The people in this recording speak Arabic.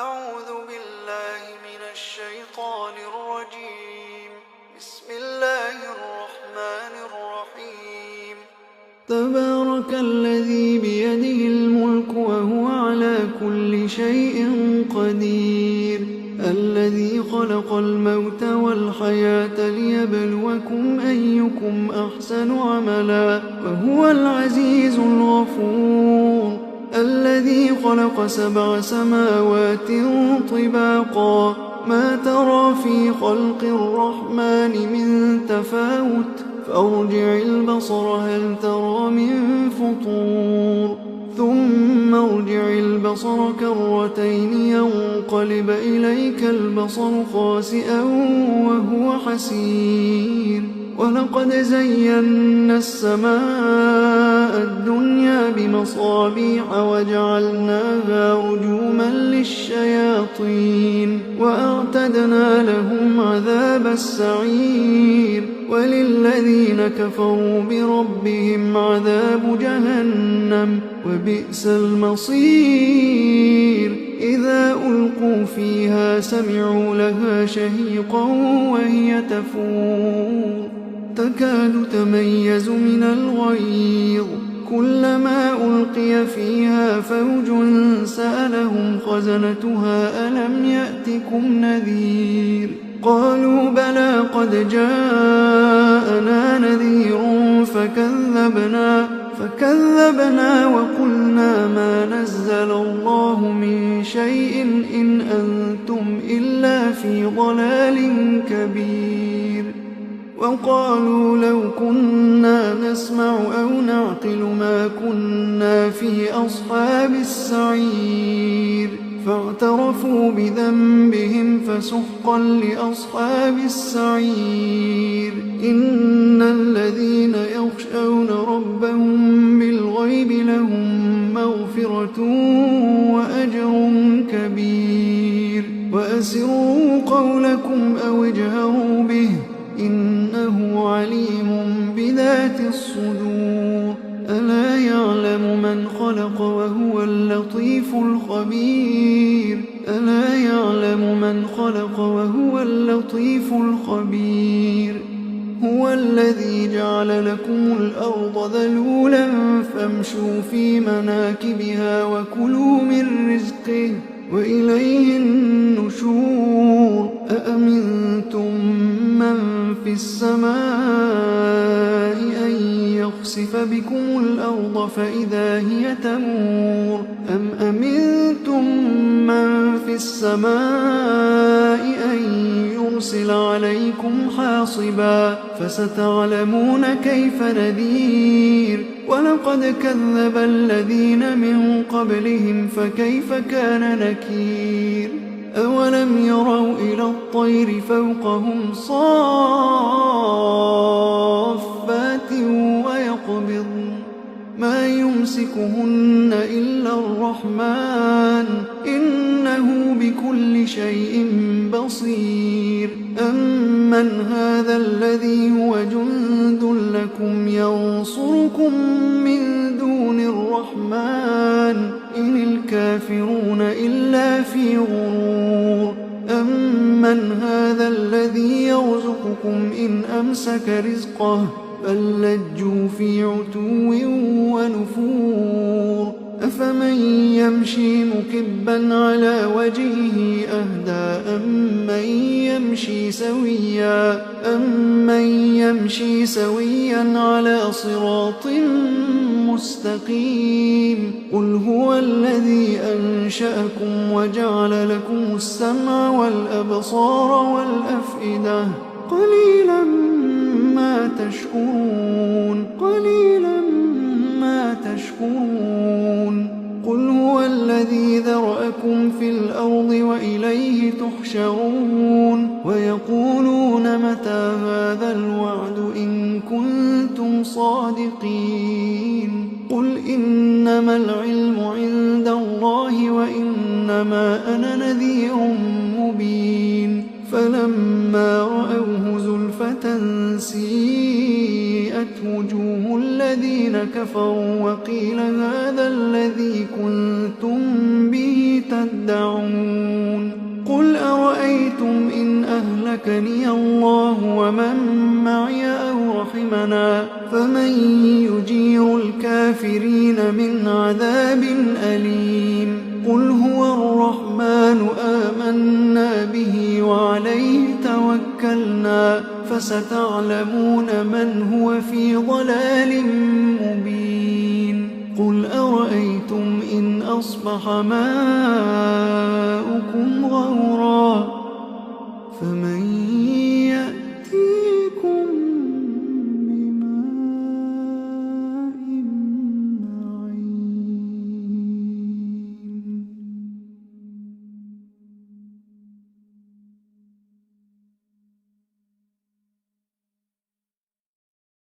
أعوذ بالله من الشيطان الرجيم. بسم الله الرحمن الرحيم. تبارك الذي بيده الملك وهو على كل شيء قدير، الذي خلق الموت والحياة ليبلوكم أيكم أحسن عملا، وهو العزيز الغفور، الذي خلق 7 سماوات طباقا، ما ترى في خلق الرحمن من تفاوت، فارجع البصر هل ترى من فطور، ثم ارجع البصر كرتين ينقلب إليك البصر خاسئا وهو حسير. ولقد زينا السماء الدنيا بمصابيح وجعلناها رجوما للشياطين، وأعتدنا لهم عذاب السعير. وللذين كفروا بربهم عذاب جهنم، وبئس المصير. إذا ألقوا فيها سمعوا لها شهيقا وهي تفور، تكاد تميز من الغيظ، كلما ألقي فيها فوج سألهم خزنتها ألم يأتكم نذير؟ قالوا بلى قد جاءنا نذير فكذبنا وقلنا ما نزل الله من شيء إن أنتم إلا في ضلال كبير. وقالوا لو كنا نسمع أو نعقل ما كنا في أصحاب السعير، فاعترفوا بذنبهم فسحقا لأصحاب السعير. إن الذين يخشون ربهم بالغيب لهم مغفرة وأجر كبير. وأسروا قولكم أو اجهروا به إنه عليم بذات الصدور. ألا يعلم من خلق وهو اللطيف الخبير. ألا يعلم من خلق وهو اللطيف الخبير. هو الذي جعل لكم الأرض ذلولا فامشوا في مناكبها وكلوا من رزقه وإليه النشور. أأمنتم من في السماء أن يخسف بكم الأرض فإذا هي تمور، أم أمنتم من في السماء أن يرسل عليكم حاصبا، فستعلمون كيف نذير. ولقد كذب الذين من قبلهم فكيف كان نكير. أولم يروا إلى الطير فوقهم صافات ويقبضن ما يمسكهن إلا الرحمن إنه بكل شيء بصير. أمن هذا الذي هو جند لكم ينصركم من دون الرحمن إن الكافرون إلا في غرور. أمن هذا الذي يرزقكم إن أمسك رزقه بل لجوا في عتو ونفور. أفمن يمشي مكبا على وجهه أهدى أمن يمشي سويا على صراط مستقيم. قل هو الذي أنشأكم وجعل لكم السمع والأبصار والأفئدة قليلا ما تشكرون. قل هو الذي ذرأكم في الأرض وإليه تحشرون. ويقولون متى هذا الوعد إن كنتم صادقين. قل إنما العلم عند الله وإنما أنا نذير مبين. فلما رأوه زلفة سيئت وجوه الذين كفروا وقيل هذا الذي كنتم به تدعون. أهلكني الله ومن معي أو رحمنا فمن يجير الكافرين من عذاب أليم قل هو الرحمن آمنا به وعليه توكلنا فستعلمون من هو في ضلال مبين قل أرأيتم إن أصبح ماؤكم غورا